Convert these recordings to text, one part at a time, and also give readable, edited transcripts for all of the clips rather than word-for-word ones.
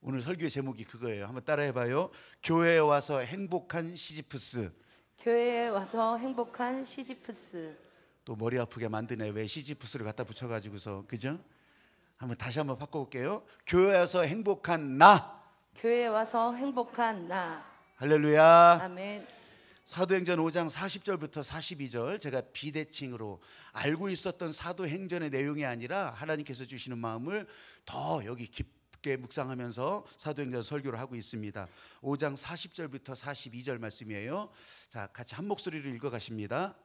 오늘 설교의 제목이 그거예요. 한번 따라해봐요. 교회에 와서 행복한 시지프스. 교회에 와서 행복한 시지프스. 또 머리 아프게 만드네. 왜 시지프스를 갖다 붙여가지고서, 그죠? 다시 한번 바꿔볼게요. 교회에 와서 행복한 나. 교회에 와서 행복한 나. 할렐루야. 아멘. 사도행전 5장 40절부터 42절, 제가 비대칭으로 알고 있었던 사도행전의 내용이 아니라 하나님께서 주시는 마음을 더 여기 깊게 묵상하면서 사도행전 설교를 하고 있습니다. 5장 40절부터 42절 말씀이에요. 자, 같이 한 목소리로 읽어가십니다.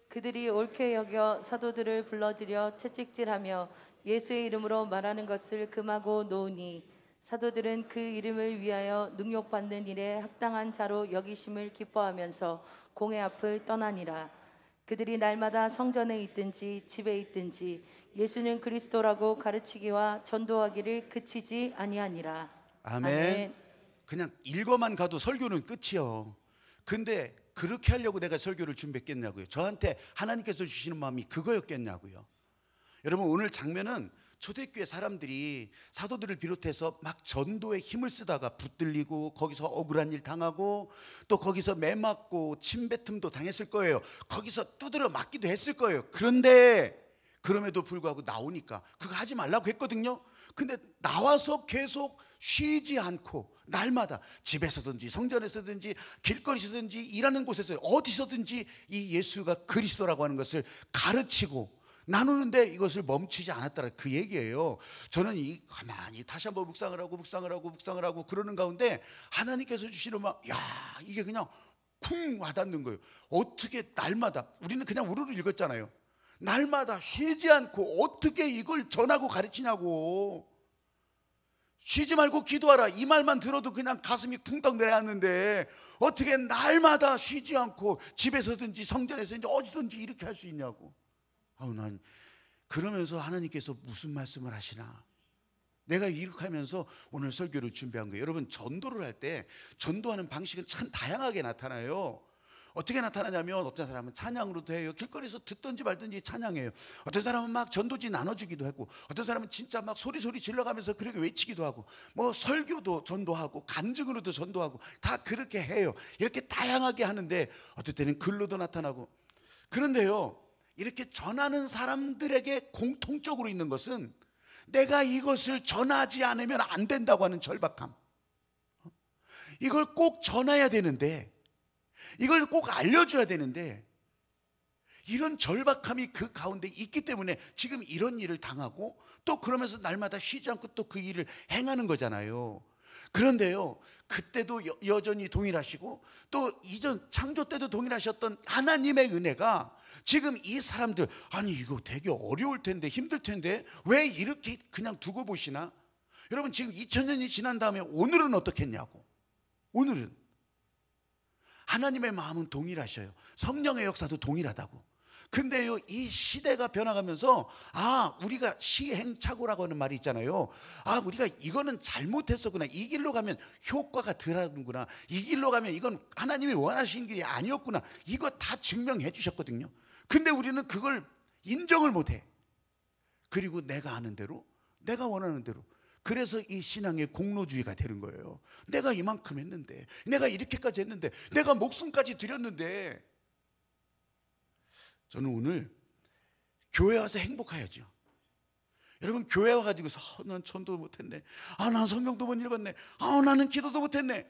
그들이 옳게 여겨 사도들을 불러들여 채찍질하며 예수의 이름으로 말하는 것을 금하고 놓으니 사도들은 그 이름을 위하여 능욕받는 일에 합당한 자로 여기심을 기뻐하면서 공회 앞을 떠나니라. 그들이 날마다 성전에 있든지 집에 있든지 예수는 그리스도라고 가르치기와 전도하기를 그치지 아니하니라. 아멘. 그냥 읽어만 가도 설교는 끝이요. 근데 그렇게 하려고 내가 설교를 준비했겠냐고요. 저한테 하나님께서 주시는 마음이 그거였겠냐고요. 여러분, 오늘 장면은 초대교회 사람들이 사도들을 비롯해서 막 전도에 힘을 쓰다가 붙들리고 거기서 억울한 일 당하고 또 거기서 매 맞고 침뱉음도 당했을 거예요. 거기서 두드려 맞기도 했을 거예요. 그런데 그럼에도 불구하고 나오니까 그거 하지 말라고 했거든요. 근데 나와서 계속 쉬지 않고 날마다 집에서든지 성전에서든지 길거리에서든지 일하는 곳에서 어디서든지 이 예수가 그리스도라고 하는 것을 가르치고 나누는데 이것을 멈추지 않았다는 그 얘기예요. 저는 가만히 다시 한번 묵상을 하고 그러는 가운데 하나님께서 주시는 막, 이게 그냥 쿵 와닿는 거예요. 어떻게 날마다, 우리는 그냥 우르르 읽었잖아요. 날마다 쉬지 않고 어떻게 이걸 전하고 가르치냐고. 쉬지 말고 기도하라, 이 말만 들어도 그냥 가슴이 쿵떡 내려앉는데 어떻게 날마다 쉬지 않고 집에서든지 성전에서든지 어디서든지 이렇게 할 수 있냐고. 난 그러면서 하나님께서 무슨 말씀을 하시나, 내가 이렇게 하면서 오늘 설교를 준비한 거예요. 여러분, 전도를 할 때 전도하는 방식은 참 다양하게 나타나요. 어떻게 나타나냐면 어떤 사람은 찬양으로도 해요. 길거리에서 듣든지 말든지 찬양해요. 어떤 사람은 막 전도지 나눠주기도 하고, 어떤 사람은 진짜 막 소리 질러가면서 그렇게 외치기도 하고, 뭐 설교도 전도하고 간증으로도 전도하고 다 그렇게 해요. 이렇게 다양하게 하는데 어떨 때는 글로도 나타나고. 그런데요, 이렇게 전하는 사람들에게 공통적으로 있는 것은 내가 이것을 전하지 않으면 안 된다고 하는 절박함. 이걸 꼭 전해야 되는데, 이걸 꼭 알려줘야 되는데, 이런 절박함이 그 가운데 있기 때문에 지금 이런 일을 당하고 또 그러면서 날마다 쉬지 않고 또 그 일을 행하는 거잖아요. 그런데요, 그때도 여전히 동일하시고 또 이전 창조 때도 동일하셨던 하나님의 은혜가 지금 이 사람들, 아니 이거 되게 어려울 텐데 힘들 텐데 왜 이렇게 그냥 두고 보시나? 여러분, 지금 2000년이 지난 다음에 오늘은 어떻겠냐고. 오늘은 하나님의 마음은 동일하셔요. 성령의 역사도 동일하다고. 근데요, 이 시대가 변화가면서 우리가 시행착오라고 하는 말이 있잖아요. 우리가 이거는 잘못했었구나, 이 길로 가면 효과가 덜하는구나, 이 길로 가면 이건 하나님이 원하시는 길이 아니었구나, 이거 다 증명해 주셨거든요. 근데 우리는 그걸 인정을 못해. 그리고 내가 아는 대로, 내가 원하는 대로, 그래서 이 신앙의 공로주의가 되는 거예요. 내가 이만큼 했는데, 내가 이렇게까지 했는데, 내가 목숨까지 드렸는데. 저는 오늘 교회 와서 행복해야죠. 여러분, 교회 와가지고서 난 전도도 못했네, 난 성경도 못 읽었네, 나는 기도도 못했네.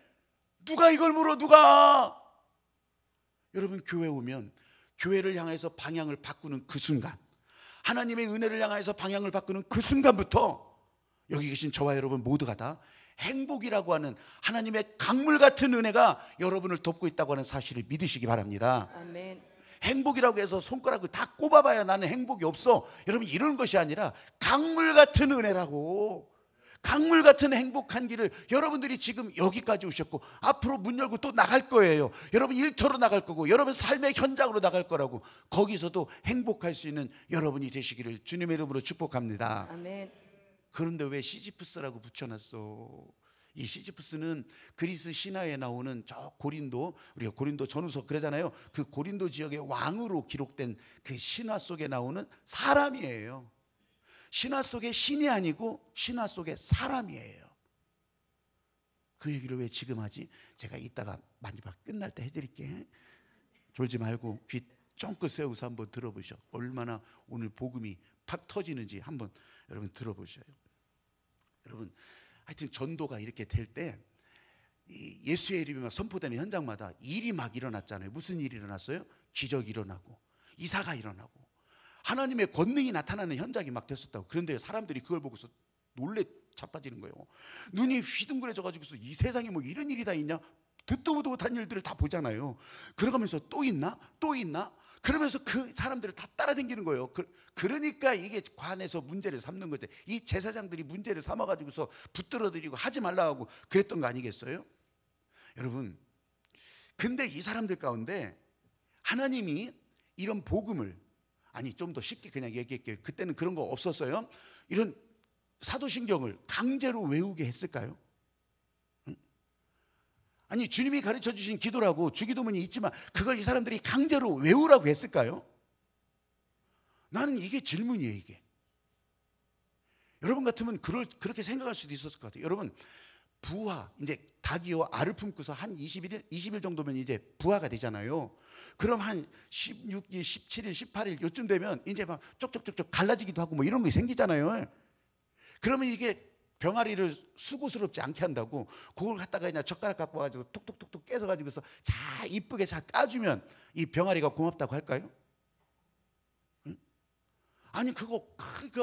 누가 이걸 물어, 누가? 여러분, 교회 오면 교회를 향해서 방향을 바꾸는 그 순간, 하나님의 은혜를 향해서 방향을 바꾸는 그 순간부터 여기 계신 저와 여러분 모두가 다 행복이라고 하는 하나님의 강물 같은 은혜가 여러분을 돕고 있다고 하는 사실을 믿으시기 바랍니다. 아멘. 행복이라고 해서 손가락을 다 꼽아봐야 나는 행복이 없어, 여러분, 이런 것이 아니라 강물 같은 은혜라고. 강물 같은 행복한 길을 여러분들이 지금 여기까지 오셨고 앞으로 문 열고 또 나갈 거예요. 여러분 일터로 나갈 거고 여러분 삶의 현장으로 나갈 거라고. 거기서도 행복할 수 있는 여러분이 되시기를 주님의 이름으로 축복합니다. 아멘. 그런데 왜 시지프스라고 붙여놨어? 이 시지프스는 그리스 신화에 나오는 저 고린도, 우리가 고린도 전후서 그러잖아요. 그 고린도 지역의 왕으로 기록된 그 신화 속에 나오는 사람이에요. 신화 속의 신이 아니고 신화 속의 사람이에요. 그 얘기를 왜 지금 하지? 제가 이따가 마지막 끝날 때 해드릴게. 졸지 말고 귀 쫑긋 세우고 한번 들어보셔. 얼마나 오늘 복음이 팍 터지는지 한번 여러분 들어보셔요. 여러분, 하여튼 전도가 이렇게 될 때 예수의 이름이 막 선포되는 현장마다 일이 막 일어났잖아요. 무슨 일이 일어났어요? 기적이 일어나고 이사가 일어나고 하나님의 권능이 나타나는 현장이 막 됐었다고. 그런데 사람들이 그걸 보고서 놀래 자빠지는 거예요. 눈이 휘둥그레져 가지고서 이 세상에 뭐 이런 일이 다 있냐? 듣도 보도 못한 일들을 다 보잖아요. 그러가면서 또 있나? 또 있나? 그러면서 그 사람들을 다 따라다니는 거예요. 그러니까 이게 관에서 문제를 삼는 거죠. 이 제사장들이 문제를 삼아가지고서 붙들어드리고 하지 말라고 하고 그랬던 거 아니겠어요? 여러분, 근데 이 사람들 가운데 하나님이 이런 복음을, 아니 좀 더 쉽게 그냥 얘기할게요. 그때는 그런 거 없었어요. 이런 사도신경을 강제로 외우게 했을까요? 아니 주님이 가르쳐 주신 기도라고 주기도문이 있지만 그걸 이 사람들이 강제로 외우라고 했을까요? 나는 이게 질문이에요. 이게 여러분 같으면 그렇게 생각할 수도 있었을 것 같아요. 여러분, 부화, 이제 닭이요 알을 품고서 한 20일 정도면 이제 부화가 되잖아요. 그럼 한 16일, 17일, 18일 요쯤 되면 이제 막 쪽쪽쪽쪽 갈라지기도 하고 뭐 이런 게 생기잖아요. 그러면 이게 병아리를 수고스럽지 않게 한다고 그걸 갖다가 그냥 젓가락 갖고 와가지고 톡톡톡톡 깨서가지고서 잘 이쁘게 잘 까주면 이 병아리가 고맙다고 할까요? 아니 그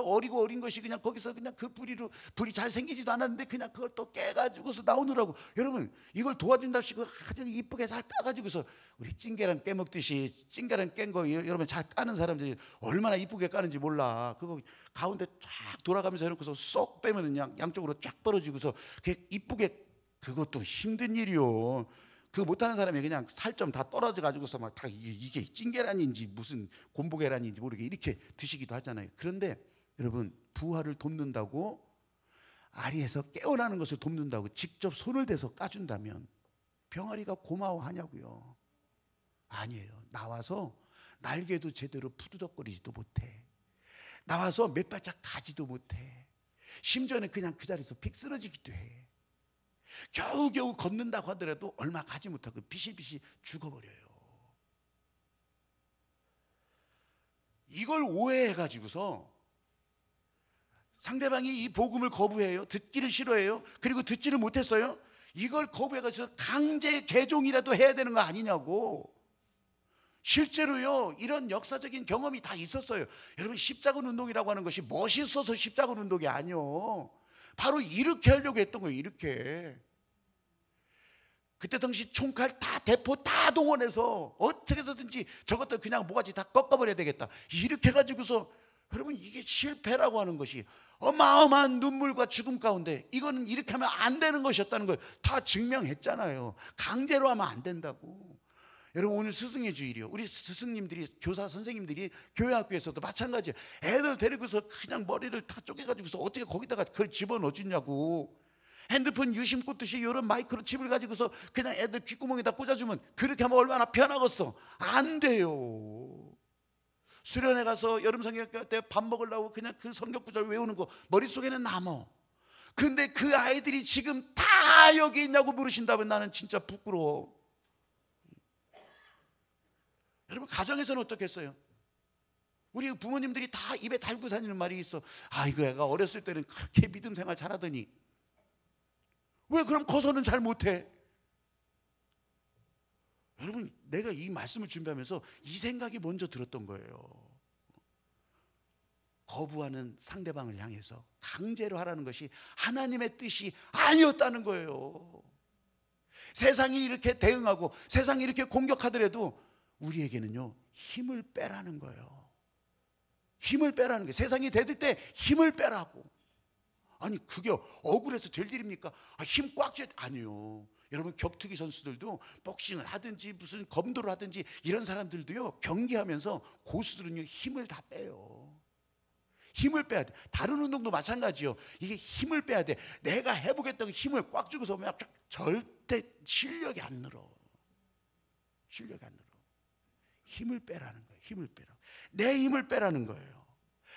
어리고 어린 것이 그냥 거기서 그냥 그 불이 잘 생기지도 않았는데 그냥 그걸 또 깨가지고서 나오느라고. 여러분, 이걸 도와준답시고 아주 이쁘게 잘 까가지고서 우리 찐계란 깨먹듯이 찐계란 깬 거 여러분 잘 까는 사람들이 얼마나 이쁘게 까는지 몰라. 그거 가운데 쫙 돌아가면서 해놓고서 쏙 빼면은 양쪽으로 쫙 벌어지고서 그게 이쁘게, 그것도 힘든 일이요. 그거 못하는 사람이 그냥 살점 다 떨어져 가지고서 막 다 이게 찐계란인지 무슨 곰보계란인지 모르게 이렇게 드시기도 하잖아요. 그런데 여러분, 부활을 돕는다고, 아리에서 깨어나는 것을 돕는다고 직접 손을 대서 까준다면 병아리가 고마워하냐고요? 아니에요. 나와서 날개도 제대로 푸드덕거리지도 못해. 나와서 몇 발짝 가지도 못해. 심지어는 그냥 그 자리에서 픽 쓰러지기도 해. 겨우겨우 걷는다고 하더라도 얼마 가지 못하고 비실비실 죽어버려요. 이걸 오해해가지고서 상대방이 이 복음을 거부해요. 듣기를 싫어해요. 그리고 듣지를 못했어요. 이걸 거부해가지고 강제 개종이라도 해야 되는 거 아니냐고. 실제로요, 이런 역사적인 경험이 다 있었어요. 여러분, 십자군 운동이라고 하는 것이 멋있어서 십자군 운동이 아니요, 바로 이렇게 하려고 했던 거예요. 이렇게. 그때 당시 총칼 다 대포 다 동원해서 어떻게 해서든지 저것도 그냥 모가지 다 꺾어버려야 되겠다, 이렇게 해가지고서 여러분, 이게 실패라고 하는 것이 어마어마한 눈물과 죽음 가운데 이거는 이렇게 하면 안 되는 것이었다는 걸 다 증명했잖아요. 강제로 하면 안 된다고. 여러분, 오늘 스승의 주일이요. 우리 스승님들이, 교사 선생님들이 교회 학교에서도 마찬가지예요. 애들 데리고서 그냥 머리를 다 쪼개가지고서 어떻게 거기다가 그걸 집어넣어 주냐고. 핸드폰 유심 꽂듯이 이런 마이크로 칩을 가지고서 그냥 애들 귓구멍에다 꽂아주면 그렇게 하면 얼마나 편하겠어. 안 돼요. 수련회 가서 여름 성경학교 때 밥 먹으려고 그냥 그 성경 구절 외우는 거 머릿속에는 남어. 근데 그 아이들이 지금 다 여기 있냐고 물으신다면 나는 진짜 부끄러워. 여러분, 가정에서는 어떻겠어요? 우리 부모님들이 다 입에 달고 다니는 말이 있어. 아이고, 애가 어렸을 때는 그렇게 믿음 생활 잘하더니 왜 그럼 커서는 잘 못해? 여러분, 내가 이 말씀을 준비하면서 이 생각이 먼저 들었던 거예요. 거부하는 상대방을 향해서 강제로 하라는 것이 하나님의 뜻이 아니었다는 거예요. 세상이 이렇게 대응하고 세상이 이렇게 공격하더라도 우리에게는요, 힘을 빼라는 거예요. 힘을 빼라는 거예요. 세상이 대들 때 힘을 빼라고. 아니, 그게 억울해서 될 일입니까? 힘 꽉 쥐어. 아니요. 여러분, 격투기 선수들도 복싱을 하든지 무슨 검도를 하든지 이런 사람들도요, 경기하면서 고수들은요, 힘을 다 빼요. 힘을 빼야 돼. 다른 운동도 마찬가지요. 이게 힘을 빼야 돼. 내가 해보겠다고 힘을 꽉 쥐고서 오면 절대 실력이 안 늘어. 실력이 안 늘어. 힘을 빼라는 거예요. 힘을 빼라. 내 힘을 빼라는 거예요.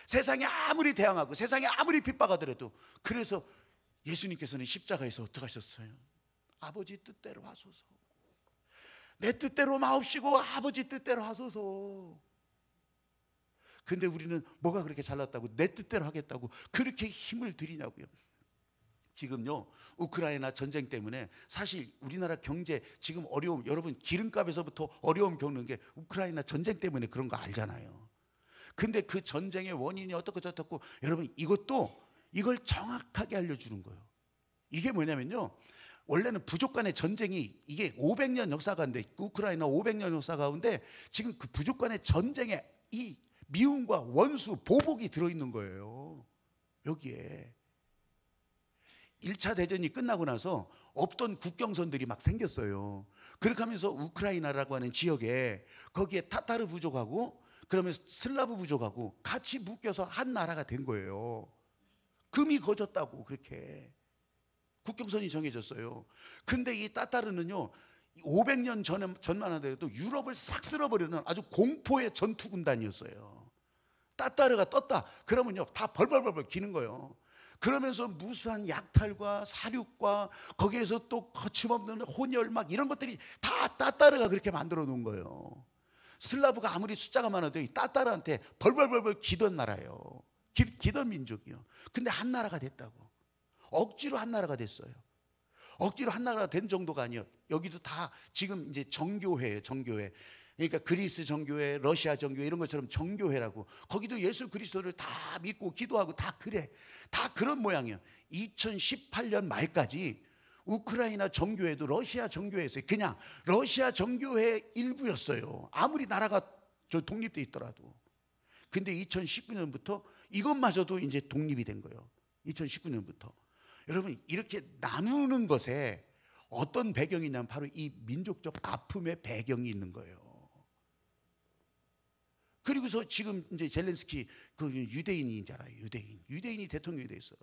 세상이 아무리 대항하고 세상이 아무리 핍박하더라도. 그래서 예수님께서는 십자가에서 어떻게 하셨어요? 아버지 뜻대로 하소서. 내 뜻대로 마옵시고 아버지 뜻대로 하소서. 근데 우리는 뭐가 그렇게 잘났다고 내 뜻대로 하겠다고 그렇게 힘을 들이냐고요. 지금요 우크라이나 전쟁 때문에 사실 우리나라 경제 지금 어려움, 여러분 기름값에서부터 어려움 겪는 게 우크라이나 전쟁 때문에 그런 거 알잖아요. 근데 그 전쟁의 원인이 어떻고 저떻고, 여러분 이걸 정확하게 알려주는 거예요. 이게 뭐냐면요, 원래는 부족 간의 전쟁이 이게 500년 역사 가운데, 우크라이나 500년 역사 가운데 지금 그 부족 간의 전쟁에 이 미움과 원수, 보복이 들어있는 거예요. 여기에 1차 대전이 끝나고 나서 없던 국경선들이 막 생겼어요. 그렇게 하면서 우크라이나라고 하는 지역에 거기에 타타르 부족하고 그러면서 슬라브 부족하고 같이 묶여서 한 나라가 된 거예요. 금이 거졌다고 그렇게 국경선이 정해졌어요. 근데 이 타타르는요 500년 전만 하더라도 유럽을 싹 쓸어버리는 아주 공포의 전투 군단이었어요. 타타르가 떴다 그러면요 다 벌벌벌벌 기는 거예요. 그러면서 무수한 약탈과 사륙과 거기에서 또 거침없는 혼혈 막 이런 것들이 다 타타르가 그렇게 만들어 놓은 거예요. 슬라브가 아무리 숫자가 많아도 이 타타르한테 벌벌벌벌 기던 나라예요. 기던 민족이요. 근데 한 나라가 됐다고. 억지로 한 나라가 됐어요. 억지로 한 나라가 된 정도가 아니에요. 여기도 다 지금 이제 정교회예요. 정교회. 그러니까 그리스 정교회, 러시아 정교회 이런 것처럼 정교회라고. 거기도 예수 그리스도를 다 믿고 기도하고 다 그래. 다 그런 모양이에요. 2018년 말까지 우크라이나 정교회도 러시아 정교회였어요. 그냥 러시아 정교회 일부였어요. 아무리 나라가 독립돼 있더라도. 근데 2019년부터 이것마저도 이제 독립이 된 거예요. 2019년부터. 여러분 이렇게 나누는 것에 어떤 배경이 있냐면 바로 이 민족적 아픔의 배경이 있는 거예요. 그리고서 지금 이제 젤렌스키 그 유대인이잖아요. 유대인이 대통령이 됐어.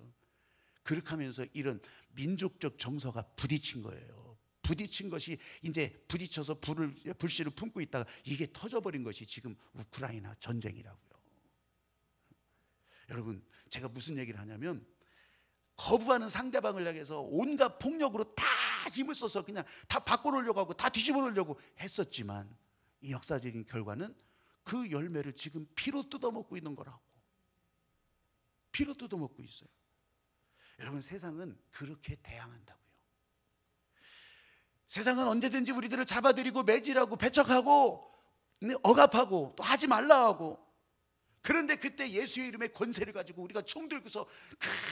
그렇게 하면서 이런 민족적 정서가 부딪힌 거예요. 부딪힌 것이 이제 부딪혀서 불씨를 품고 있다가 이게 터져버린 것이 지금 우크라이나 전쟁이라고요. 여러분 제가 무슨 얘기를 하냐면 거부하는 상대방을 향해서 온갖 폭력으로 다 힘을 써서 그냥 다 바꿔놓으려고 하고 다 뒤집어 놓으려고 했었지만 이 역사적인 결과는 그 열매를 지금 피로 뜯어먹고 있는 거라고. 피로 뜯어먹고 있어요. 여러분 세상은 그렇게 대항한다고요. 세상은 언제든지 우리들을 잡아들이고 매질하고 배척하고 억압하고 또 하지 말라 하고, 그런데 그때 예수의 이름의 권세를 가지고 우리가 총 들고서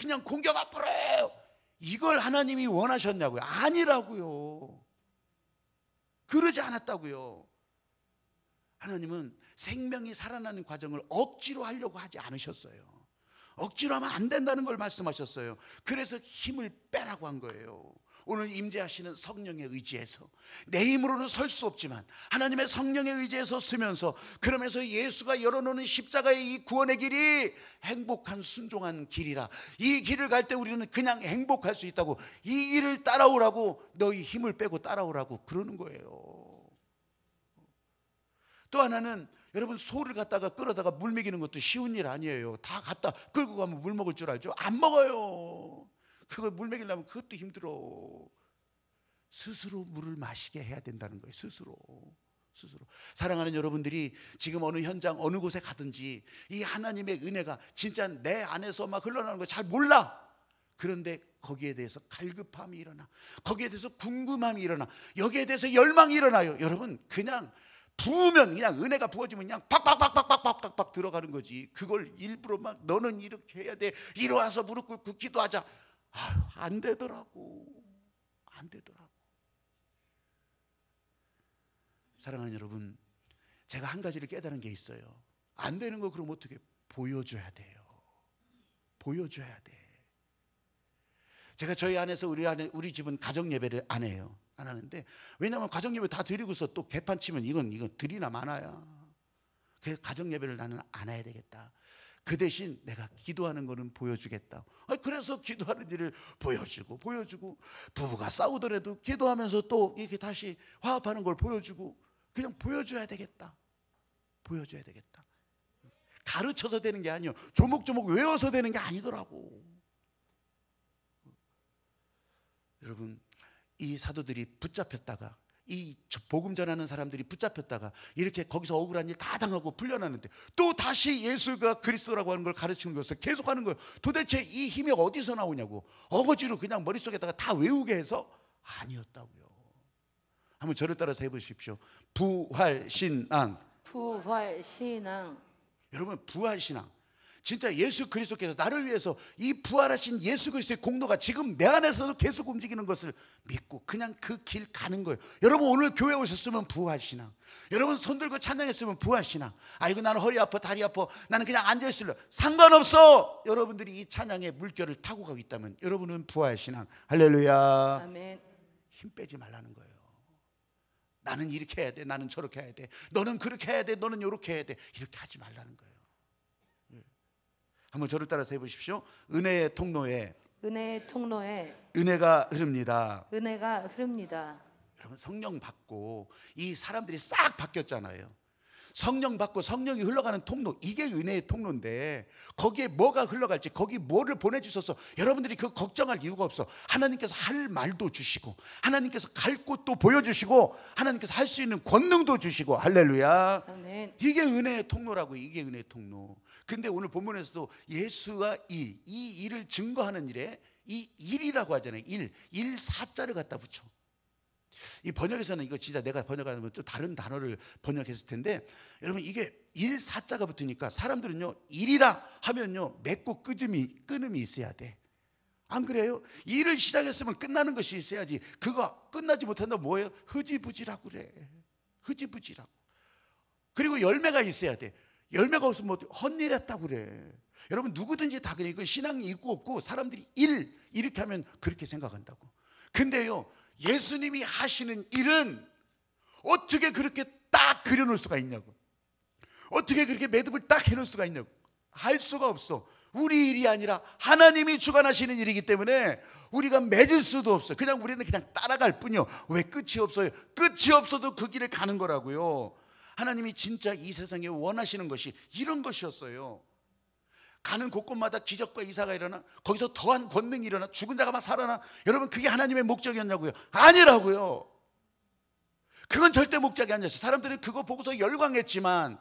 그냥 공격 앞으로 해요. 이걸 하나님이 원하셨냐고요? 아니라고요. 그러지 않았다고요. 하나님은 생명이 살아나는 과정을 억지로 하려고 하지 않으셨어요. 억지로 하면 안 된다는 걸 말씀하셨어요. 그래서 힘을 빼라고 한 거예요. 오늘 임재하시는 성령에 의지해서, 내 힘으로는 설 수 없지만 하나님의 성령에 의지해서 쓰면서, 그러면서 예수가 열어놓는 십자가의 이 구원의 길이 행복한 순종한 길이라, 이 길을 갈 때 우리는 그냥 행복할 수 있다고, 이 길을 따라오라고, 너희 힘을 빼고 따라오라고 그러는 거예요. 또 하나는 여러분 소를 갖다가 끌어다가 물 먹이는 것도 쉬운 일 아니에요. 다 갖다 끌고 가면 물 먹을 줄 알죠? 안 먹어요. 그거 물 먹이려면 그것도 힘들어. 스스로 물을 마시게 해야 된다는 거예요. 스스로. 사랑하는 여러분들이 지금 어느 현장 어느 곳에 가든지 이 하나님의 은혜가 진짜 내 안에서 막 흘러나오는 거 잘 몰라. 그런데 거기에 대해서 갈급함이 일어나, 거기에 대해서 궁금함이 일어나, 여기에 대해서 열망이 일어나요. 여러분 그냥 부으면, 그냥 은혜가 부어지면 그냥 팍팍팍팍팍팍팍 들어가는 거지. 그걸 일부러 막 너는 이렇게 해야 돼, 이리 와서 무릎 꿇고 기도하자, 아유, 안 되더라고. 사랑하는 여러분, 제가 한 가지를 깨달은 게 있어요. 안 되는 거 그럼 어떻게? 보여줘야 돼요. 보여줘야 돼. 제가 저희 안에서 우리 집은 가정 예배를 안 해요. 안 하는데, 왜냐하면 가정 예배 다 드리고서 또 개판 치면 이건 드리나 마나야. 그래서 가정 예배를 나는 안 해야 되겠다. 그 대신 내가 기도하는 거는 보여주겠다. 그래서 기도하는 일을 보여주고, 부부가 싸우더라도 기도하면서 또 이렇게 다시 화합하는 걸 보여주고, 그냥 보여줘야 되겠다. 가르쳐서 되는 게 아니에요. 조목조목 외워서 되는 게 아니더라고. 여러분, 이 사도들이 붙잡혔다가, 이 복음 전하는 사람들이 붙잡혔다가 이렇게 거기서 억울한 일 다 당하고 풀려나는데 또 다시 예수가 그리스도라고 하는 걸 가르치는 것을 계속하는 거예요. 도대체 이 힘이 어디서 나오냐고. 어거지로 그냥 머릿속에다가 다 외우게 해서 아니었다고요. 한번 저를 따라서 해보십시오. 부활신앙. 부활신앙. 여러분, 부활신앙, 진짜 예수 그리스도께서 나를 위해서 이 부활하신 예수 그리스도의 공로가 지금 내 안에서도 계속 움직이는 것을 믿고 그냥 그 길 가는 거예요. 여러분, 오늘 교회 오셨으면 부활신앙. 여러분, 손 들고 찬양했으면 부활신앙. 아이고, 나는 허리 아파, 다리 아파, 나는 그냥 앉아있을래. 상관없어. 여러분들이 이 찬양의 물결을 타고 가고 있다면 여러분은 부활신앙. 할렐루야. 아멘. 힘 빼지 말라는 거예요. 나는 이렇게 해야 돼, 나는 저렇게 해야 돼, 너는 그렇게 해야 돼, 너는 이렇게 해야 돼, 이렇게 하지 말라는 거예요. 한번 저를 따라서 해보십시오. 은혜의 통로에 은혜가 흐릅니다. 은혜가 흐릅니다. 여러분, 성령 받고 이 사람들이 싹 바뀌었잖아요. 성령 받고 성령이 흘러가는 통로, 이게 은혜의 통로인데 거기에 뭐가 흘러갈지, 거기 뭐를 보내주셔서 여러분들이 그 걱정할 이유가 없어. 하나님께서 할 말도 주시고, 하나님께서 갈 곳도 보여주시고, 하나님께서 할 수 있는 권능도 주시고. 할렐루야. 아멘. 이게 은혜의 통로라고. 이게 은혜의 통로. 근데 오늘 본문에서도 예수가 이 일을 증거하는 일에, 이 일이라고 하잖아요. 일 사자를 갖다 붙여. 이 번역에서는 이거 진짜 내가 번역하면 좀 다른 단어를 번역했을 텐데, 여러분, 이게 일 사자가 붙으니까 사람들은요, 일이라 하면요 맺고 끊음이 있어야 돼. 안 그래요? 일을 시작했으면 끝나는 것이 있어야지. 그거 끝나지 못한다 뭐예요? 흐지부지라고 그래. 흐지부지라고. 그리고 열매가 있어야 돼. 열매가 없으면 뭐 헛일했다고 그래. 여러분, 누구든지 다 그래. 이건 신앙이 있고 없고 사람들이 이렇게 하면 그렇게 생각한다고. 근데요, 예수님이 하시는 일은 어떻게 그렇게 딱 그려놓을 수가 있냐고. 어떻게 그렇게 매듭을 딱 해놓을 수가 있냐고. 할 수가 없어. 우리 일이 아니라 하나님이 주관하시는 일이기 때문에 우리가 맺을 수도 없어. 그냥 우리는 그냥 따라갈 뿐이요. 왜 끝이 없어요? 끝이 없어도 그 길을 가는 거라고요. 하나님이 진짜 이 세상에 원하시는 것이 이런 것이었어요. 가는 곳곳마다 기적과 이사가 일어나, 거기서 더한 권능이 일어나, 죽은 자가 막 살아나. 여러분, 그게 하나님의 목적이었냐고요? 아니라고요. 그건 절대 목적이 아니었어요. 사람들은 그거 보고서 열광했지만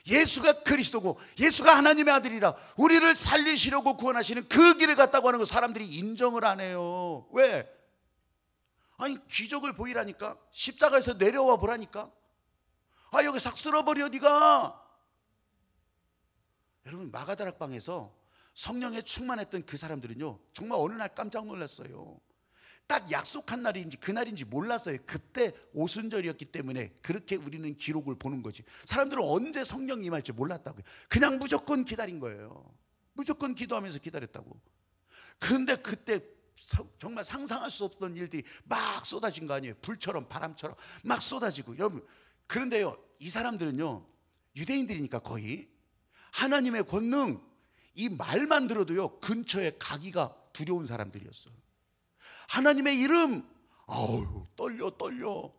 예수가 그리스도고 예수가 하나님의 아들이라 우리를 살리시려고 구원하시는 그 길을 갔다고 하는 거 사람들이 인정을 안 해요. 왜? 아니, 기적을 보이라니까. 십자가에서 내려와 보라니까. 아, 여기 싹 쓸어버려 네가. 여러분, 마가다락방에서 성령에 충만했던 그 사람들은요, 정말 어느 날 깜짝 놀랐어요. 딱 약속한 날인지 그날인지 몰랐어요. 그때 오순절이었기 때문에 그렇게 우리는 기록을 보는 거지. 사람들은 언제 성령이 임할지 몰랐다고요. 그냥 무조건 기다린 거예요. 무조건 기도하면서 기다렸다고. 그런데 그때 정말 상상할 수 없던 일들이 막 쏟아진 거 아니에요. 불처럼 바람처럼 막 쏟아지고. 여러분, 그런데요, 이 사람들은요, 유대인들이니까 거의 하나님의 권능, 이 말만 들어도요 근처에 가기가 두려운 사람들이었어요. 하나님의 이름, 아우 떨려.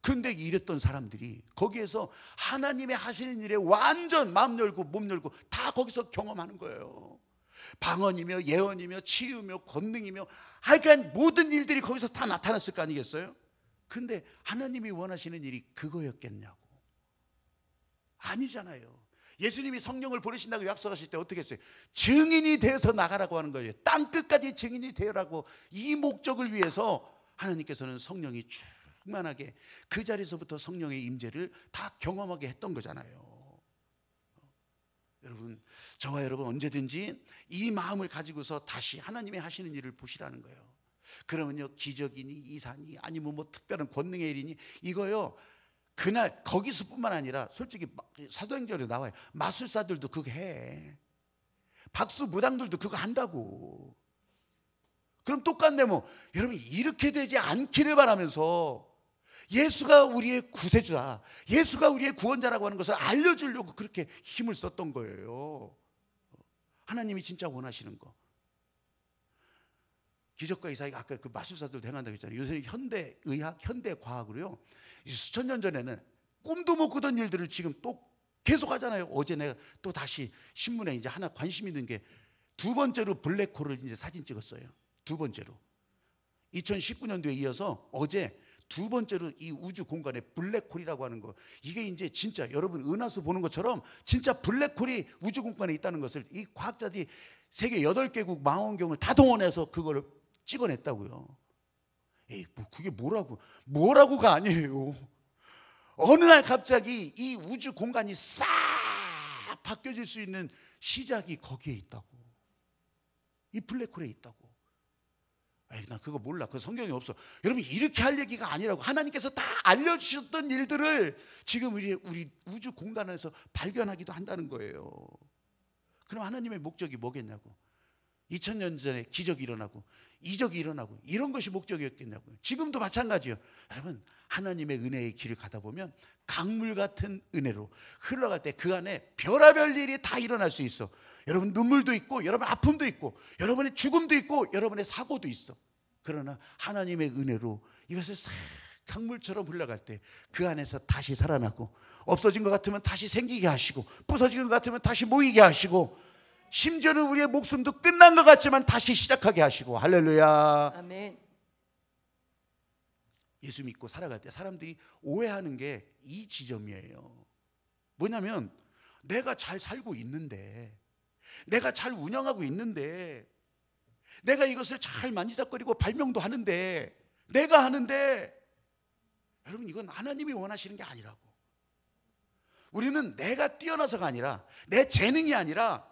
근데 이랬던 사람들이 거기에서 하나님의 하시는 일에 완전 마음 열고 몸 열고 다 거기서 경험하는 거예요. 방언이며 예언이며 치유며 권능이며 하여간 모든 일들이 거기서 다 나타났을 거 아니겠어요? 근데 하나님이 원하시는 일이 그거였겠냐고. 아니잖아요. 예수님이 성령을 보내신다고 약속하실 때 어떻게 했어요? 증인이 되어서 나가라고 하는 거예요. 땅끝까지 증인이 되라고. 이 목적을 위해서 하나님께서는 성령이 충만하게 그 자리에서부터 성령의 임재를 다 경험하게 했던 거잖아요. 여러분, 저와 여러분 언제든지 이 마음을 가지고서 다시 하나님이 하시는 일을 보시라는 거예요. 그러면요, 기적이니 이사니 아니면 뭐 특별한 권능의 일이니 이거요, 그날 거기서뿐만 아니라 솔직히 사도행전에 나와요. 마술사들도 그거 해. 박수 무당들도 그거 한다고. 그럼 똑같네 뭐. 여러분, 이렇게 되지 않기를 바라면서 예수가 우리의 구세주다, 예수가 우리의 구원자라고 하는 것을 알려주려고 그렇게 힘을 썼던 거예요. 하나님이 진짜 원하시는 거. 기적과 이사가 아까 그 마술사들도 행한다고 했잖아요. 요새 현대의학, 현대과학으로요, 수천 년 전에는 꿈도 못 꾸던 일들을 지금 또 계속 하잖아요. 어제 내가 또 다시 신문에 이제 하나 관심 있는 게 두 번째로 블랙홀을 이제 사진 찍었어요. 두 번째로. 2019년도에 이어서 어제 두 번째로 이 우주 공간에 블랙홀이라고 하는 거, 이게 이제 진짜 여러분 은하수 보는 것처럼 진짜 블랙홀이 우주 공간에 있다는 것을 이 과학자들이 세계 8개국 망원경을 다 동원해서 그걸 찍어냈다고요. 에이, 뭐 그게 뭐라고가 아니에요. 어느 날 갑자기 이 우주 공간이 싹 바뀌어질 수 있는 시작이 거기에 있다고. 이 블랙홀에 있다고. 에이, 나 그거 몰라. 그 성경에 없어. 여러분, 이렇게 할 얘기가 아니라고. 하나님께서 다 알려주셨던 일들을 지금 우리 우주 공간에서 발견하기도 한다는 거예요. 그럼 하나님의 목적이 뭐겠냐고. 2000년 전에 기적이 일어나고 이적이 일어나고 이런 것이 목적이었겠냐고요. 지금도 마찬가지예요. 여러분, 하나님의 은혜의 길을 가다 보면 강물 같은 은혜로 흘러갈 때 그 안에 별의별 일이 다 일어날 수 있어. 여러분, 눈물도 있고 여러분 아픔도 있고 여러분의 죽음도 있고 여러분의 사고도 있어. 그러나 하나님의 은혜로 이것을 싹 강물처럼 흘러갈 때 그 안에서 다시 살아나고, 없어진 것 같으면 다시 생기게 하시고, 부서진 것 같으면 다시 모이게 하시고, 심지어는 우리의 목숨도 끝난 것 같지만 다시 시작하게 하시고. 할렐루야. 아멘. 예수 믿고 살아갈 때 사람들이 오해하는 게 이 지점이에요. 뭐냐면 내가 잘 살고 있는데, 내가 잘 운영하고 있는데, 내가 이것을 잘 만지작거리고 발명도 하는데, 내가 하는데, 여러분, 이건 하나님이 원하시는 게 아니라고. 우리는 내가 뛰어나서가 아니라, 내 재능이 아니라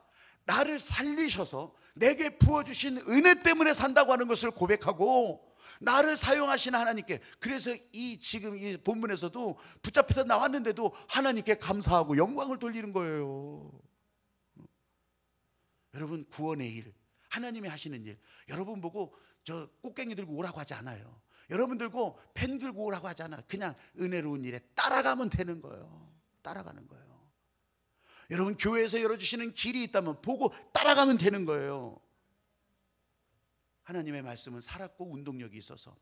나를 살리셔서 내게 부어주신 은혜 때문에 산다고 하는 것을 고백하고, 나를 사용하시는 하나님께, 그래서 지금 이 본문에서도 붙잡혀서 나왔는데도 하나님께 감사하고 영광을 돌리는 거예요. 여러분, 구원의 일, 하나님이 하시는 일, 여러분 보고 저 꽃갱이 들고 오라고 하지 않아요. 여러분 들고 펜 들고 오라고 하지 않아요. 그냥 은혜로운 일에 따라가면 되는 거예요. 따라가는 거예요. 여러분, 교회에서 열어주시는 길이 있다면 보고 따라가면 되는 거예요. 하나님의 말씀은 살았고 운동력이 있어서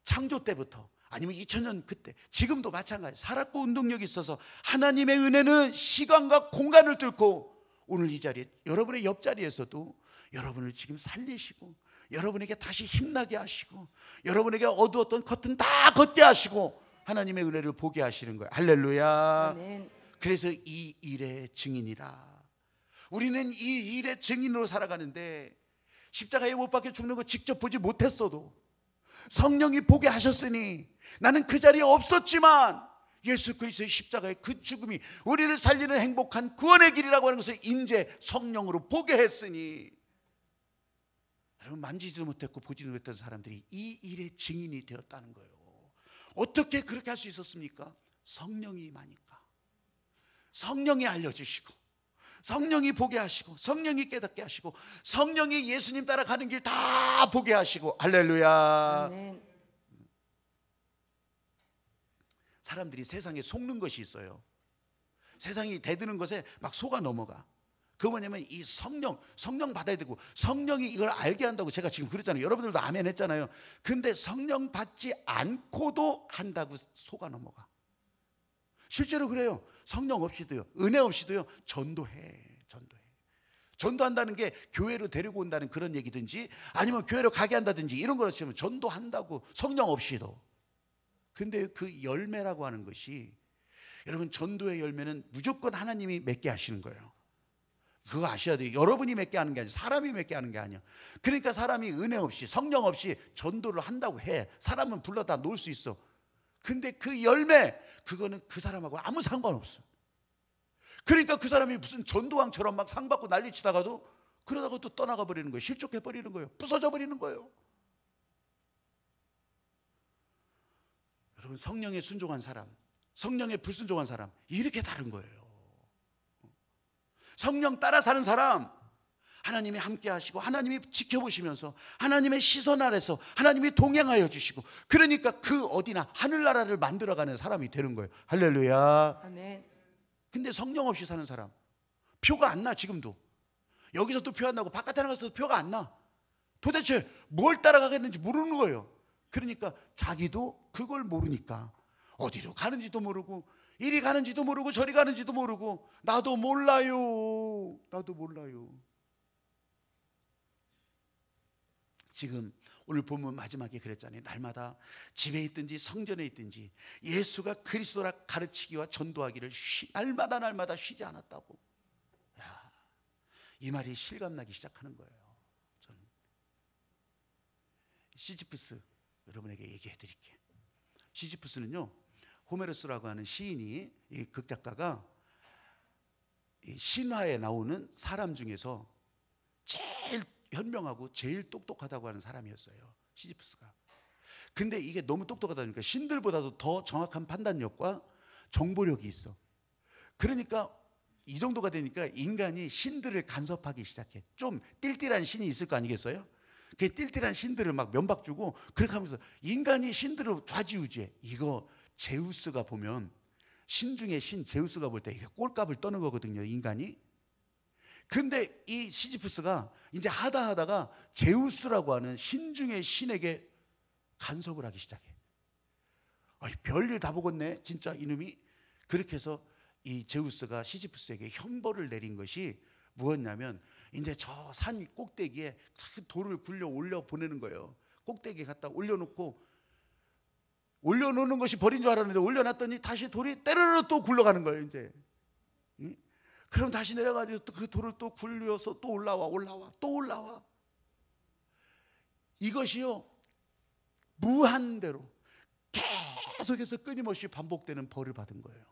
창조 때부터, 아니면 2000년 그때, 지금도 마찬가지, 살았고 운동력이 있어서 하나님의 은혜는 시간과 공간을 뚫고 오늘 이 자리에, 여러분의 옆자리에서도 여러분을 지금 살리시고, 여러분에게 다시 힘나게 하시고, 여러분에게 어두웠던 커튼 다 걷게 하시고 하나님의 은혜를 보게 하시는 거예요. 할렐루야. 아멘. 그래서 이 일의 증인이라. 우리는 이 일의 증인으로 살아가는데, 십자가에 못 박혀 죽는 거 직접 보지 못했어도 성령이 보게 하셨으니, 나는 그 자리에 없었지만 예수 그리스도의 십자가의 그 죽음이 우리를 살리는 행복한 구원의 길이라고 하는 것을 이제 성령으로 보게 했으니, 여러분, 만지지도 못했고 보지도 못했던 사람들이 이 일의 증인이 되었다는 거예요. 어떻게 그렇게 할 수 있었습니까? 성령이 임하니까. 성령이 알려주시고, 성령이 보게 하시고, 성령이 깨닫게 하시고, 성령이 예수님 따라가는 길 다 보게 하시고. 할렐루야. 아멘. 사람들이 세상에 속는 것이 있어요. 세상이 대드는 것에 막 속아 넘어가. 그거 뭐냐면 이 성령 받아야 되고, 성령이 이걸 알게 한다고 제가 지금 그랬잖아요. 여러분들도 아멘 했잖아요. 근데 성령 받지 않고도 한다고 속아 넘어가. 실제로 그래요. 성령 없이도요, 은혜 없이도요, 전도해. 전도한다는 게 교회로 데리고 온다는 그런 얘기든지, 아니면 교회로 가게 한다든지 이런 거로 치면 전도한다고, 성령 없이도. 근데 그 열매라고 하는 것이, 여러분, 전도의 열매는 무조건 하나님이 맺게 하시는 거예요. 그거 아셔야 돼요. 여러분이 맺게 하는 게 아니라 사람이 맺게 하는 게 아니야. 그러니까 사람이 은혜 없이, 성령 없이 전도를 한다고 해. 사람은 불러다 놓을 수 있어. 근데 그 열매, 그거는 그 사람하고 아무 상관없어. 그러니까 그 사람이 무슨 전도왕처럼 막 상 받고 난리치다가도, 그러다가 또 떠나가 버리는 거예요. 실족해 버리는 거예요. 부서져 버리는 거예요. 여러분, 성령에 순종한 사람, 성령에 불순종한 사람, 이렇게 다른 거예요. 성령 따라 사는 사람, 하나님이 함께 하시고, 하나님이 지켜보시면서, 하나님의 시선 아래서 하나님이 동행하여 주시고, 그러니까 그 어디나 하늘나라를 만들어가는 사람이 되는 거예요. 할렐루야. 아멘. 근데 성령 없이 사는 사람, 표가 안 나. 지금도 여기서도 표 안 나고 바깥에 나가서도 표가 안 나. 도대체 뭘 따라가겠는지 모르는 거예요. 그러니까 자기도 그걸 모르니까 어디로 가는지도 모르고, 이리 가는지도 모르고 저리 가는지도 모르고, 나도 몰라요. 지금 오늘 본문 마지막에 그랬잖아요. 날마다 집에 있든지 성전에 있든지 예수가 그리스도라 가르치기와 전도하기를 날마다 쉬지 않았다고. 야, 이 말이 실감나기 시작하는 거예요. 저는 시지프스 여러분에게 얘기해 드릴게요. 시지프스는요, 호메로스라고 하는 시인이, 이 극작가가 이 신화에 나오는 사람 중에서 제일 현명하고 제일 똑똑하다고 하는 사람이었어요, 시지프스가. 근데 이게 너무 똑똑하다 보니까 신들보다도 더 정확한 판단력과 정보력이 있어. 그러니까 이 정도가 되니까 인간이 신들을 간섭하기 시작해. 좀 띨띨한 신이 있을 거 아니겠어요? 그 띨띨한 신들을 막 면박 주고 그렇게 하면서 인간이 신들을 좌지우지해. 이거 제우스가 보면, 신 중에 신 제우스가 볼 때 이게 꼴값을 떠는 거거든요, 인간이. 근데 이 시지프스가 이제 하다가 제우스라고 하는 신 중의 신에게 간섭을 하기 시작해. 별일 다 보겠네 진짜 이놈이. 그렇게 해서 이 제우스가 시지프스에게 형벌을 내린 것이 무엇냐면, 이제 저 산 꼭대기에 돌을 굴려 올려 보내는 거예요. 꼭대기에 갖다 올려놓고, 올려놓는 것이 벌인 줄 알았는데 올려놨더니 다시 돌이 때르르 또 굴러가는 거예요 이제. 그럼 다시 내려가지고 또 그 돌을 또 굴려서 또 올라와. 이것이요, 무한대로 계속해서 끊임없이 반복되는 벌을 받은 거예요,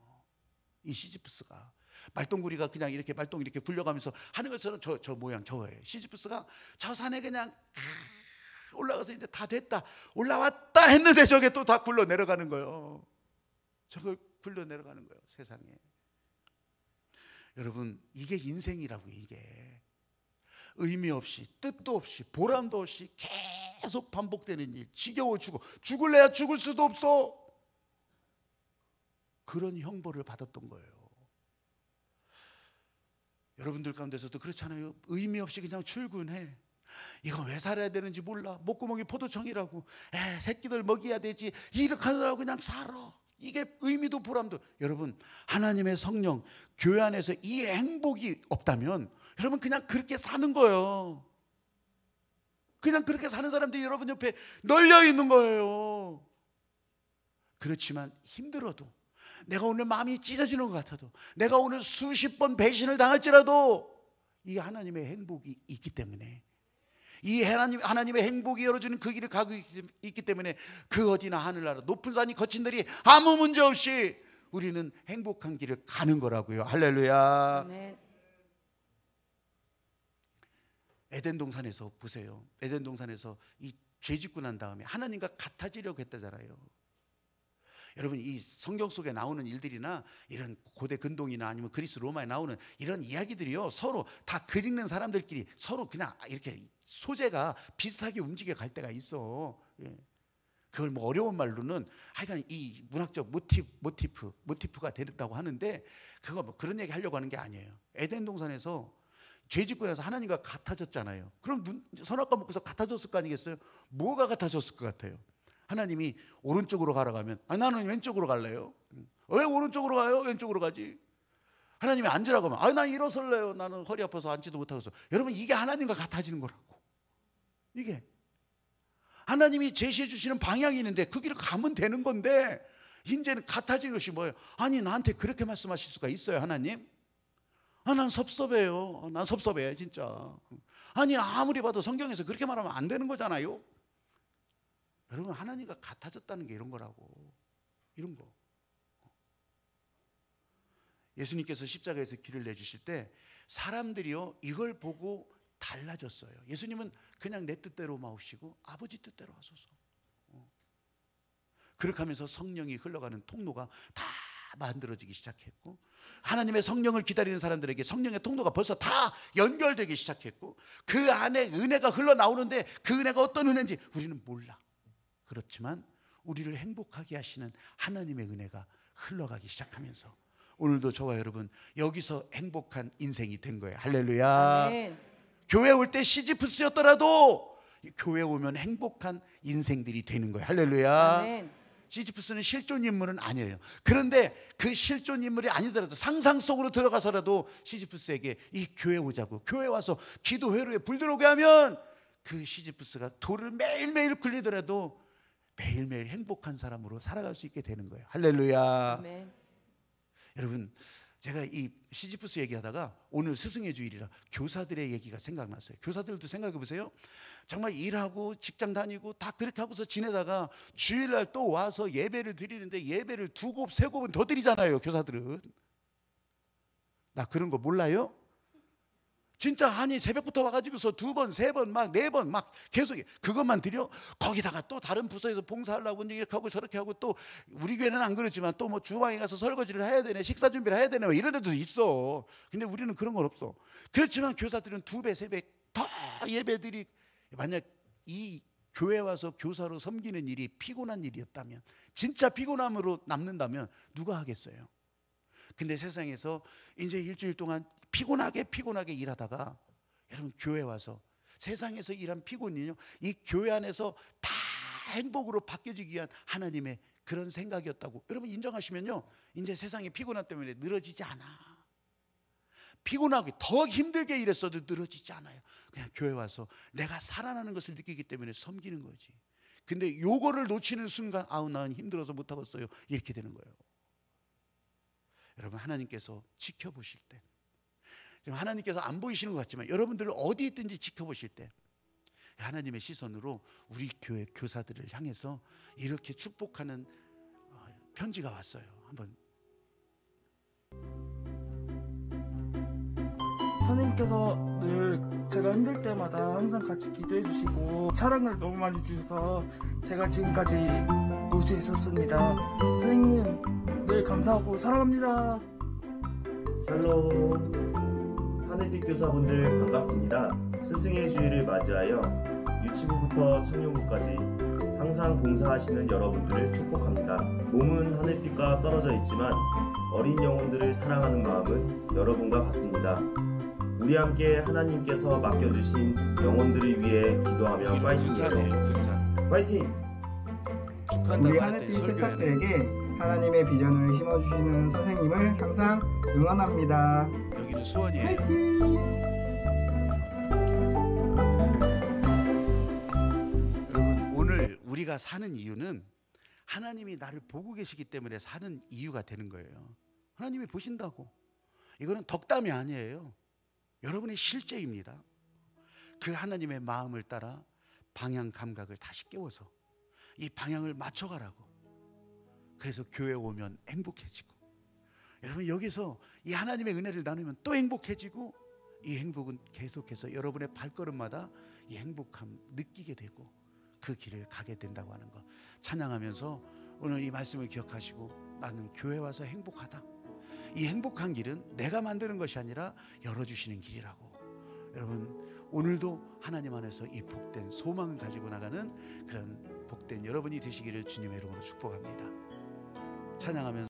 이 시지프스가. 말똥구리가 그냥 이렇게 말똥 이렇게 굴려가면서 하는 것처럼 저 모양 저거예요. 시지프스가 저 산에 그냥 올라가서 이제 다 됐다, 올라왔다 했는데 저게 또 다 굴러 내려가는 거예요. 저걸 굴러 내려가는 거예요, 세상에. 여러분, 이게 인생이라고요. 이게 의미 없이 뜻도 없이 보람도 없이 계속 반복되는 일, 지겨워 죽을래야 죽을 수도 없어. 그런 형벌을 받았던 거예요. 여러분들 가운데서도 그렇잖아요. 의미 없이 그냥 출근해. 이거 왜 살아야 되는지 몰라. 목구멍이 포도청이라고. 새끼들 먹여야 되지. 이렇게 하느라고 그냥 살아. 이게 의미도 보람도. 여러분, 하나님의 성령, 교회 안에서 이 행복이 없다면 여러분 그냥 그렇게 사는 거예요. 그냥 그렇게 사는 사람들이 여러분 옆에 널려 있는 거예요. 그렇지만 힘들어도, 내가 오늘 마음이 찢어지는 것 같아도, 내가 오늘 수십 번 배신을 당할지라도 이 하나님의 행복이 있기 때문에, 이 하나님의 행복이 열어주는 그 길을 가고 있기 때문에 그 어디나 하늘나라 높은 산이 거친 들이 아무 문제 없이 우리는 행복한 길을 가는 거라고요. 할렐루야. 아멘. 에덴 동산에서 보세요. 에덴 동산에서 이 죄 짓고 난 다음에 하나님과 같아지려고 했다잖아요. 여러분, 이 성경 속에 나오는 일들이나 이런 고대 근동이나 아니면 그리스 로마에 나오는 이런 이야기들이요, 서로 다 그리는 사람들끼리 서로 그냥 이렇게 소재가 비슷하게 움직여 갈 때가 있어. 그걸 뭐 어려운 말로는 하여간 이 문학적 모티프가 되었다고 하는데, 그거 뭐 그런 얘기 하려고 하는 게 아니에요. 에덴 동산에서 죄 짓고 나서 하나님과 같아졌잖아요. 그럼 선악과 먹고서 같아졌을 거 아니겠어요? 뭐가 같아졌을 것 같아요? 하나님이 오른쪽으로 가라고 하면 나는 왼쪽으로 갈래요. 왜 오른쪽으로 가요? 왼쪽으로 가지. 하나님이 앉으라고 하면 난 일어설래요. 나는 허리 아파서 앉지도 못하겠어. 여러분, 이게 하나님과 같아지는 거라고. 이게 하나님이 제시해 주시는 방향이 있는데 그 길을 가면 되는 건데, 이제는 같아지는 것이 뭐예요? 아니, 나한테 그렇게 말씀하실 수가 있어요, 하나님? 난 섭섭해요. 난 섭섭해 진짜. 아니, 아무리 봐도 성경에서 그렇게 말하면 안 되는 거잖아요. 여러분, 하나님과 같아졌다는 게 이런 거라고. 이런 거. 예수님께서 십자가에서 길을 내주실 때 사람들이요, 이걸 보고 달라졌어요. 예수님은 그냥 내 뜻대로 마옵시고 아버지 뜻대로 하소서. 그렇게 하면서 성령이 흘러가는 통로가 다 만들어지기 시작했고, 하나님의 성령을 기다리는 사람들에게 성령의 통로가 벌써 다 연결되기 시작했고, 그 안에 은혜가 흘러나오는데 그 은혜가 어떤 은혜인지 우리는 몰라. 그렇지만 우리를 행복하게 하시는 하나님의 은혜가 흘러가기 시작하면서 오늘도 저와 여러분 여기서 행복한 인생이 된 거예요. 할렐루야. 아멘. 교회 올 때 시지프스였더라도 교회 오면 행복한 인생들이 되는 거예요. 할렐루야. 아멘. 시지프스는 실존 인물은 아니에요. 그런데 그 실존 인물이 아니더라도 상상 속으로 들어가서라도 시지프스에게 이 교회 오자고, 교회 와서 기도 회로에 불 들어오게 하면 그 시지프스가 돌을 매일매일 굴리더라도 매일매일 행복한 사람으로 살아갈 수 있게 되는 거예요. 할렐루야. 아멘. 여러분, 제가 이 시지프스 얘기하다가 오늘 스승의 주일이라 교사들의 얘기가 생각났어요. 교사들도 생각해 보세요. 정말 일하고 직장 다니고 다 그렇게 하고서 지내다가 주일날 또 와서 예배를 드리는데 예배를 2곡 3곡은 더 드리잖아요. 교사들은. 나 그런 거 몰라요? 진짜 아니 새벽부터 와가지고서 2번, 3번, 막 4번 막 계속 그것만 드려? 거기다가 또 다른 부서에서 봉사하려고 이렇게 하고 저렇게 하고 또 우리 교회는 안 그렇지만 또 뭐 주방에 가서 설거지를 해야 되네, 식사 준비를 해야 되네, 이런 데도 있어. 근데 우리는 그런 건 없어. 그렇지만 교사들은 2배, 3배 더 예배들이, 만약 이 교회 와서 교사로 섬기는 일이 피곤한 일이었다면, 진짜 피곤함으로 남는다면 누가 하겠어요? 근데 세상에서 이제 일주일 동안 피곤하게 일하다가 여러분 교회 와서 세상에서 일한 피곤이요, 이 교회 안에서 다 행복으로 바뀌어지기 위한 하나님의 그런 생각이었다고 여러분 인정하시면요, 이제 세상의 피곤함 때문에 늘어지지 않아. 피곤하게 더 힘들게 일했어도 늘어지지 않아요. 그냥 교회 와서 내가 살아나는 것을 느끼기 때문에 섬기는 거지. 근데 요거를 놓치는 순간 아우 난 힘들어서 못하겠어요, 이렇게 되는 거예요. 여러분, 하나님께서 지켜보실 때, 지금 하나님께서 안 보이시는 것 같지만 여러분들을 어디 있든지 지켜보실 때 하나님의 시선으로 우리 교회 교사들을 향해서 이렇게 축복하는 편지가 왔어요. 한번. 선생님께서 늘 제가 힘들 때마다 항상 같이 기도해 주시고 사랑을 너무 많이 주셔서 제가 지금까지 올 수 있었습니다. 선생님 늘 감사하고 사랑합니다. 샬롬. 하늘빛 교사분들 반갑습니다. 스승의 주일을 맞이하여 유치부부터 청년부까지 항상 봉사하시는 여러분들을 축복합니다. 몸은 하늘빛과 떨어져 있지만 어린 영혼들을 사랑하는 마음은 여러분과 같습니다. 우리 함께 하나님께서 맡겨주신 영혼들을 위해 기도하며 파이팅해요. 파이팅! 우리 하늘빛 새싹들에게 하나님의 비전을 심어주시는 선생님을 항상 응원합니다. 여기는 수원이에요. 여러분, 오늘 우리가 사는 이유는 하나님이 나를 보고 계시기 때문에 사는 이유가 되는 거예요. 하나님이 보신다고. 이거는 덕담이 아니에요. 여러분의 실제입니다. 그 하나님의 마음을 따라 방향 감각을 다시 깨워서 이 방향을 맞춰가라고. 그래서 교회 오면 행복해지고, 여러분 여기서 이 하나님의 은혜를 나누면 또 행복해지고, 이 행복은 계속해서 여러분의 발걸음마다 이 행복함 느끼게 되고 그 길을 가게 된다고 하는 것 찬양하면서 오늘 이 말씀을 기억하시고, 나는 교회 와서 행복하다. 이 행복한 길은 내가 만드는 것이 아니라 열어주시는 길이라고. 여러분, 오늘도 하나님 안에서 이 복된 소망을 가지고 나가는 그런 복된 여러분이 되시기를 주님의 이름으로 축복합니다. 찬양하면서